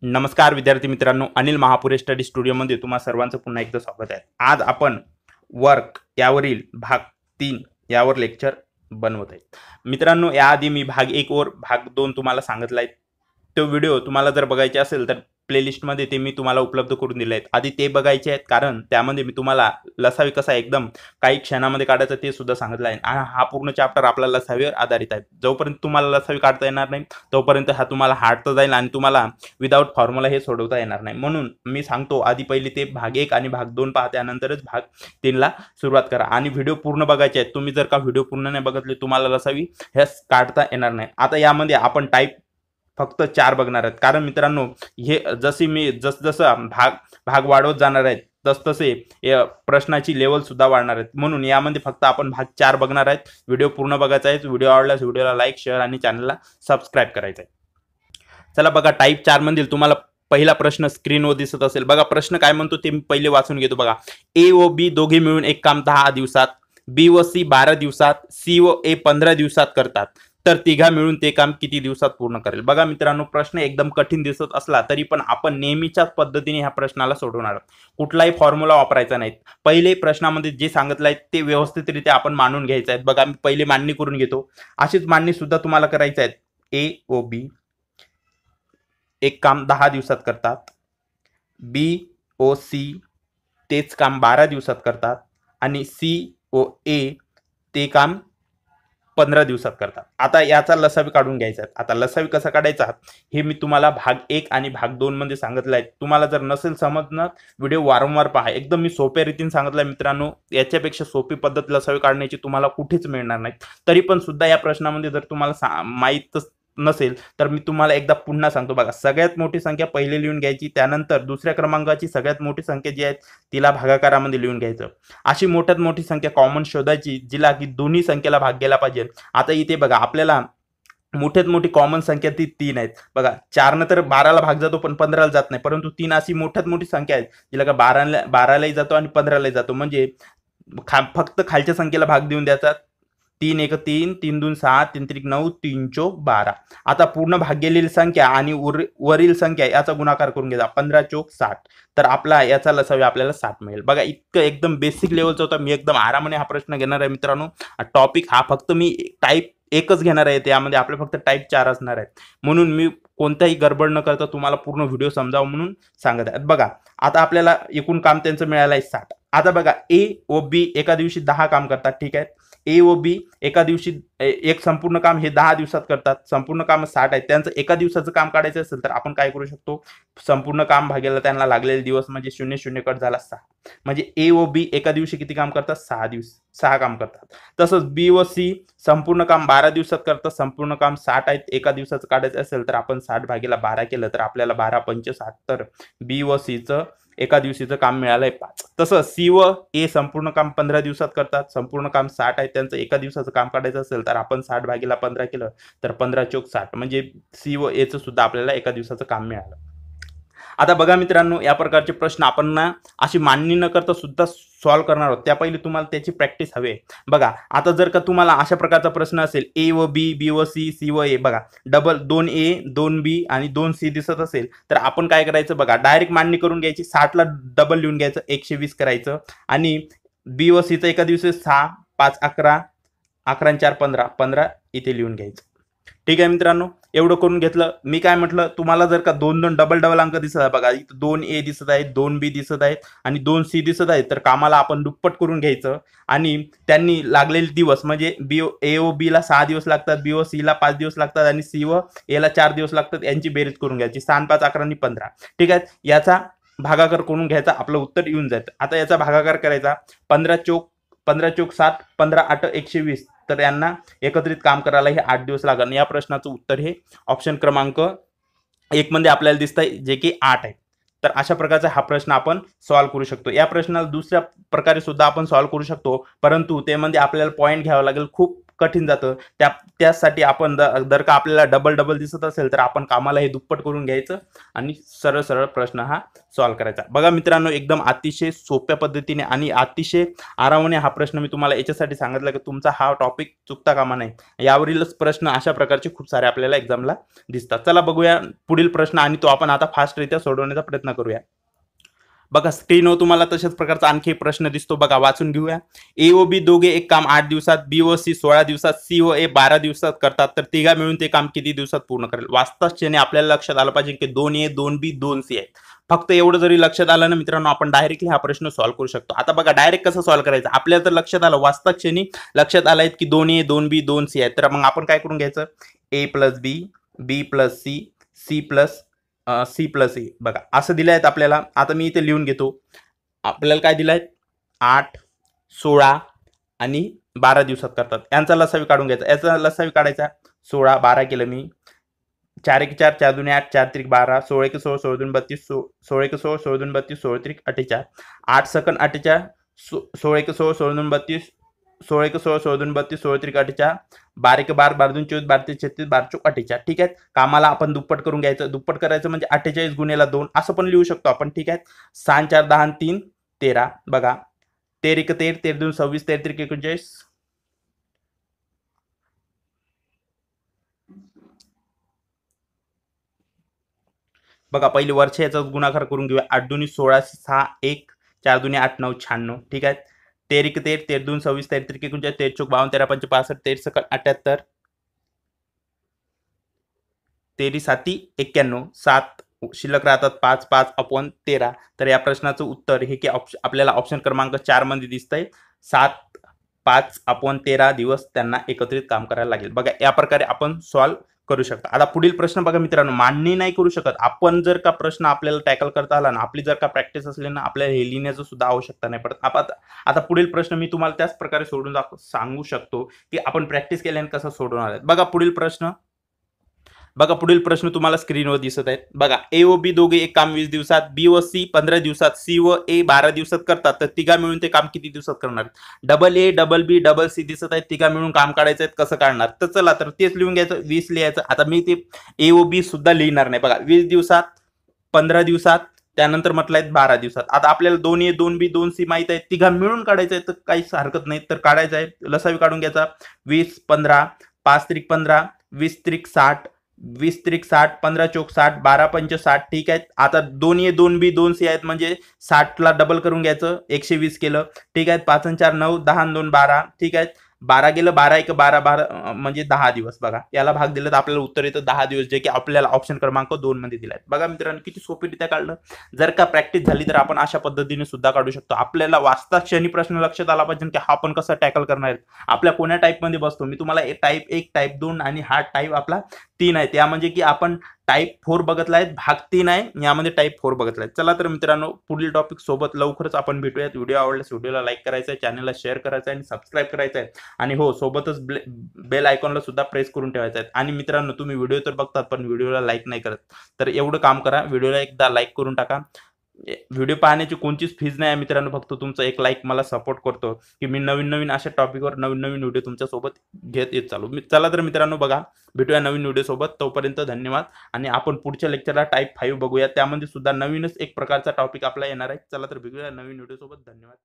नमस्कार विद्यार्थी मित्रांनो, अनिल महापुरे स्टडी स्टुडिओमध्ये तुम्हा सर्वांचं पुन्हा एकदा स्वागत आहे। आज आपण वर्क यावरील भाग 3 यावर लेक्चर बनवत आहे। मित्रांनो, याआधी मी भाग 1 वर भाग 2 तुम्हाला सांगितला आहे। तो व्हिडिओ तुम्हाला जर बघायचा असेल तर प्लेलिस्टमध्ये ते मी तुम्हाला उपलब्ध करून दिले आहेत। आधी ते बघायचे आहेत, कारण त्यामध्ये मी तुम्हाला लसावी कसा एकदम काही क्षणामध्ये काढायचा ते सुद्धा सांगितलं आहे। आणि हा पूर्ण चॅप्टर आपला लसावीवर आधारित आहे। जोपर्यंत तुम्हाला लसावी काढता येणार नाही तोपर्यंत हा तुम्हाला हार्ड तर जाईल आणि तुम्हाला विदाउट फॉर्म्युला हे सोडवता येणार नाही। म्हणून मी सांगतो, आधी पहिले ते भाग 1 आणि भाग 2 पहा, त्यानंतरच भाग 3 ला सुरुवात करा। आणि व्हिडिओ पूर्ण बघायचे आहेत। तुम्ही जर का व्हिडिओ पूर्ण नाही बघितले तुम्हाला लसावी हे काढता येणार नाही। आता यामध्ये आपण टाईप फक्त 4 बघणार आहेत, कारण मित्रांनो हे जसं भाग वाढवत जाणार आहेत तसतसे प्रश्नाची लेवल सुद्धा वाढणार आहेत। म्हणून यामध्ये फक्त आपण भाग 4 बघणार आहेत। व्हिडिओ पूर्ण बघायचा आहे। व्हिडिओ आवडल्यास व्हिडिओला लाईक, शेअर आणि चॅनलला सबस्क्राईब करायचं आहे। चला बघा, टाईप 4 मधील तुम्हाला पहिला प्रश्न स्क्रीनवर दिसत असेल। बघा प्रश्न काय म्हणतो ते मी पहिले वाचून घेतो। बघा, ए व बी दोघे मिळून एक काम 10 दिवसात, बी व सी 12 दिवसात, सी व ए 15 दिवसात करतात, तर तिघा मिळून ते काम किती दिवसात पूर्ण करेल। बघा मित्रांनो, प्रश्न एकदम कठीण दिसत असला तरी पण आपण नेहमीच्याच पद्धतीने ह्या प्रश्नाला सोडवणार आहोत। कुठलाही फॉर्म्युला वापरायचा नाही। पहिले प्रश्नामध्ये जे सांगितलं आहे ते व्यवस्थितरित्या आपण मांडून घ्यायचं आहे। बघा, मी पहिले मांडणी करून घेतो। अशीच मांडणी सुद्धा तुम्हाला करायची आहे। ए व बी एक काम 10 दिवसात करतात, बी ओ सी तेच काम 12 दिवसात करतात, आणि सी ओ ए ते काम 15 दिवसात करतात। आता याचा लसावी काढून घ्यायचा आहे। आता लसावी कसा काढायचा हे मी तुम्हाला भाग 1 आणि भाग 2 मध्ये सांगितलं आहे। तुम्हाला जर नसेल समजणार, व्हिडिओ वारंवार पहा। एकदम मी सोप्या रीतीने सांगितलं आहे मित्रांनो। याच्यापेक्षा सोपी पद्धत लसावी काढण्याची तुम्हाला कुठेच मिळणार नाही। तरी पण सुद्धा या प्रश्नामध्ये जर तुम्हाला माहीत नसेल तर मी तुम्हाला एकदा पुन्हा सांगतो। बघा, सगळ्यात मोठी संख्या पहिले लिहून घ्यायची, त्यानंतर दुसऱ्या क्रमांकाची सगळ्यात मोठी संख्या जी आहे तिला भागाकारामध्ये लिहून घ्यायचं। अशी मोठ्यात मोठी संख्या कॉमन शोधायची जिला की दोन्ही संख्येला भाग गेला पाहिजे। आता इथे बघा, आपल्याला मोठ्यात मोठी कॉमन संख्या ती 3 आहेत। बघा, 4 न तर 12ला भाग जातो पण 15ला जात नाही, परंतु 3 अशी मोठ्यात मोठी संख्या आहे जिला का 12लाही जातो आणि 15लाही जातो। म्हणजे फक्त खालच्या संख्येला भाग देऊन द्यायचा। 3 1 3, 3 2 6, 3 3 9, 3 4 12। आता पूर्ण भाग गेलेली संख्या आणि वरील संख्या याचा गुणाकार करून घ्यायचा, 15 चौक 60। तर आपला याचा लसावी आपल्याला 60 मिळेल। बघा, इतकं एकदम बेसिक लेवलचा होता। मी एकदम आरामाने हा प्रश्न घेणार आहे मित्रांनो। टॉपिक हा फक्त मी टाईप 1च घेणार आहे, त्यामध्ये आपले फक्त टाईप 4 असणार आहेत। म्हणून मी कोणताही गडबड न करता तुम्हाला पूर्ण व्हिडिओ समजावं म्हणून सांगत आहे। बघा, आता आपल्याला एकूण काम त्यांचं मिळालं आहे 60। आता बघा, ए व बी एका दिवशी 10 काम करतात, ठीक आहे। ए व बी एका दिवशी एक संपूर्ण काम हे 10 दिवसात करतात। संपूर्ण काम 60 आहेत। त्यांचं एका दिवसाचं काम काढायचं असेल तर आपण काय करू शकतो, संपूर्ण काम भागायला त्यांना लागलेले दिवस म्हणजे 0 0 कट झाला 6। म्हणजे ए व बी एका दिवशी किती काम करतात, 6 काम करतात। तसंच बी व सी संपूर्ण काम 12 दिवसात करतात। संपूर्ण काम 60 आहेत, एका दिवसाचं काढायचं असेल तर आपण 60 भागीला 12 केलं तर आपल्याला 12 पंचे 60, तर बी व सीचं एका दिवशीचं काम मिळालंय 5। तसं सी व ए संपूर्ण काम 15 दिवसात करतात। संपूर्ण काम 60 आहे, त्यांचं एका दिवसाचं काम काढायचं असेल तर आपण 60 भागीला 15 केलं तर 15 चौक 60, म्हणजे सी व एचं सुद्धा आपल्याला एका दिवसाचं काम मिळालं। आता बघा मित्रांनो, या प्रकारचे प्रश्न आपण ना अशी मांडणी न करता सुद्धा सॉल्व्ह करणार आहोत। त्या पहिले तुम्हाला त्याची प्रॅक्टिस हवी आहे। बघा, आता जर का तुम्हाला अशा प्रकारचा प्रश्न असेल, ए व बी, बी व सी, सी व ए, बघा डबल 2 ए 2 बी आणि 2 सी दिसत असेल तर आपण काय करायचं, बघा डायरेक्ट मांडणी करून घ्यायची। 60ला डबल लिहून घ्यायचं, 120 करायचं। आणि बी व सीचं एका दिवशी 6 5 11, 11 4 15, 15 इथे लिहून घ्यायचं। ठीक आहे मित्रांनो, एवढं करून घेतलं। मी काय म्हटलं, तुम्हाला जर का 2 डबल अंक दिसत आहे, बघा इथं 2 ए दिसत आहेत, 2 बी दिसत आहेत आणि 2 सी दिसत आहेत, तर कामाला आपण दुप्पट करून घ्यायचं। आणि त्यांनी लागलेले दिवस म्हणजे ए व बी ला 6 दिवस लागतात, बी व सी ला 5 दिवस लागतात आणि सी व ए ला 4 दिवस लागतात, यांची बेरीज करून घ्यायची। 6 5 11 आणि 15, ठीक आहे। याचा भागाकार करून घ्यायचा, आपलं उत्तर येऊन जातं। आता याचा भागाकार करायचा, 15 चौक 60, 15 8 120, तर यांना एकत्रित काम करायला हे 8 दिवस लागणार। या प्रश्नाचं उत्तर हे ऑप्शन क्रमांक 1 मध्ये आपल्याला दिसतंय, जे की 8 आहे। तर अशा प्रकारचा हा प्रश्न आपण सॉल्व्ह करू शकतो। या प्रश्नाला दुसऱ्या प्रकारे सुद्धा आपण सॉल्व्ह करू शकतो, परंतु त्यामध्ये आपल्याला पॉईंट घ्यावा लागेल, खूप कठीण जातं. त्यासाठी आपण जर का आपल्याला डबल दिसत असेल तर आपण कामाला हे दुप्पट करून घ्यायचं आणि सरळ सरळ प्रश्न हा सॉल्व्ह करायचा. बघा मित्रांनो, एकदम अतिशय सोप्या पद्धतीने आणि अतिशय आरामाने हा प्रश्न मी तुम्हाला याच्यासाठी सांगितलं की तुमचा हा टॉपिक चुकता कामा नाही. यावरीलच प्रश्न अशा प्रकारचे खूप सारे आपल्याला एक्झामला दिसतात. चला बघूया पुढील प्रश्न आणि तो आपण आता फास्टरित्या सोडवण्याचा प्रयत्न करूया. बघा स्क्रीनवर तुम्हाला तशाच प्रकारचा आणखी एक प्रश्न दिसतो. बघा वाचून घेऊया. ए व बी दोघे एक काम 8 दिवसात, बी व सी 16 दिवसात, सी व ए 12 दिवसात करतात, तर तिघा मिळून ते काम किती दिवसात पूर्ण करेल? वाचताच क्षणी आपल्याला लक्षात आलं पाहिजे की 2 ए 2 बी 2 सी आहेत. फक्त एवढं जरी लक्षात आलं ना मित्रांनो, आपण डायरेक्टली हा प्रश्न सॉल्व्ह करू शकतो. आता बघा डायरेक्ट कसं सॉल्व्ह करायचं, आपल्याला तर लक्षात आलं, वाचताच क्षणी लक्षात आलं की 2 ए 2 बी 2 सी आहेत. तर मग आपण काय करून घ्यायचं, A plus B, B plus C, C plus C plus A. बघा असं दिलं आहेत आपल्याला. आता मी इथे लिहून घेतो. आपल्याला काय दिलं आहे, 8, 16 आणि 12 दिवसात करतात. यांचा लसावी काढून घ्यायचा. याचा लसावी काढायचा. 16 12 केलं मी, 4 1 4 4 2 8 4 3 12 16 1 16 16 2 32 16 1 16 16 2 32 16 3 48 8 सेकंड 48 16 1 16 16 2 32 16 1 16 16 2 32 16 3 48 12 1 12 12 2 24 12 3 36 12 4 48. ठीक आहे. कामाला आपण दुप्पट करून घ्यायचं. दुप्पट करायचं म्हणजे 48 गुणिले 2 असं पण लिहू शकतो आपण. ठीक आहे. 6 4 10 3 13. बघा 13 1 13 13 2 26 13 3 39. बघा पहिले वरच्या याचा गुणाकार करून घेऊया. 8 2 16 6 1 4 2 8 9 96. ठीक आहे. 13 1 13 13 2 26 13 3 39 13 4 52 13 5 65 13 सकट 78 13 7 91 7 शिल्लक राहतात 5 5 अपॉन 13. तर या प्रश्नाचं उत्तर हे की आपल्याला ऑप्शन क्रमांक 4 मध्ये दिसतंय. 7 5 अपॉन 13 दिवस त्यांना एकत्रित काम करायला लागेल. बघा या प्रकारे आपण सॉल्व्ह करू शकता. आता पुढील प्रश्न बघा मित्रांनो, मांडणी नाही करू शकत आपण. जर का प्रश्न आपल्याला टॅकल करता आला ना, आपली जर का प्रॅक्टिस असली ना, आपल्याला हे लिहिण्याचं सुद्धा आवश्यकता नाही पडत. आता पुढील प्रश्न मी तुम्हाला त्याच प्रकारे सोडून सांगू शकतो की आपण प्रॅक्टिस केल्याने कसं सोडवणार आहे. बघा पुढील प्रश्न तुम्हाला स्क्रीनवर दिसत आहेत. बघा ए व बी दोघे एक काम 20 दिवसात, बी व सी 15 दिवसात, सी व ए 12 दिवसात करतात, तर तिघा मिळून ते काम किती दिवसात करणार? Double a double b double c दिसत आहेत. तिघा मिळून काम काढायचं आहे, कसं काढणार? तर चला तर तेच लिहून घ्यायचं. 20 लिहायचं. आता मी ते ए व बी सुद्धा लिहिणार नाही. बघा 20 दिवसात, 15 दिवसात, त्यानंतर म्हटलं आहे 12 दिवसात. आता आपल्याला 2 ए 2 बी 2 सी माहित आहे, तिघा मिळून काढायचं आहे, तर काहीच हरकत नाही. तर काढायचं आहे, लसावी काढून घ्यायचा. 20 15 5 त्रिक 15 20 त्रिक 60 20 त्रिक 60 15 चौक 60 12 पंच 60. ठीक आहे. आता 2 ए 2 बी 2 सी आहेत म्हणजे 60 ला डबल करून घ्यायचं. 120 केलं. ठीक आहे. 5 4 9 10 2 12. ठीक आहे. 12 गेलं, 12 1 12 12 म्हणजे 10 दिवस. बघा याला भाग दिलं तर आपल्याला उत्तर येतं 10 दिवस, जे की आपल्याला ऑप्शन क्रमांक 2 मध्ये दिलाय. बघा मित्रांनो किती सोपीरित्या काढलं. जर का प्रॅक्टिस झाली तर आपण अशा पद्धतीने सुद्धा काढू शकतो. आपल्याला वाचता क्षणी प्रश्न लक्षात आला पाहिजे की हा आपण कसा टॅकल करणार आहे, आपल्या कोण्या टाईप मध्ये बसतो. मी तुम्हाला टाईप 1 टाईप 2 आणि हा टाईप आपला 3 आहे. त्या म्हणजे की आपण टाईप 4 बघितला आहे, भाग 3 आहे, यामध्ये टाईप 4 बघितला आहे. चला तर मित्रांनो पुढील टॉपिक सोबत लवकरच आपण भेटूयात. व्हिडिओ आवडल्यास व्हिडिओला लाईक करायचा आहे, चॅनलला शेअर करायचं आहे आणि सबस्क्राईब करायचं आहे. आणि हो सोबतच बेल आयकॉनला सुद्धा प्रेस करून ठेवायचं आहे. आणि मित्रांनो तुम्ही व्हिडिओ तर बघतात पण व्हिडिओला लाईक नाही करत, तर एवढं काम करा, व्हिडिओला एकदा लाईक करून टाका. व्हिडिओ पाहण्याची कोणतीच फीज नाही आहे मित्रांनो, फक्त तुमचा एक लाईक मला सपोर्ट करतो की मी नवीन अशा टॉपिकवर नवीन व्हिडिओ तुमच्या सोबत घेत येत चालू. चला तर मित्रांनो बघा भेटूया नवीन व्हिडिओ सोबत. तोपर्यंत धन्यवाद. आणि आपण पुढच्या लेक्चरला टाईप 5 बघूया, त्यामध्ये सुद्धा नवीनच एक प्रकारचा टॉपिक आपला येणार आहे. चला तर भेटूया नवीन व्हिडिओ सोबत. धन्यवाद.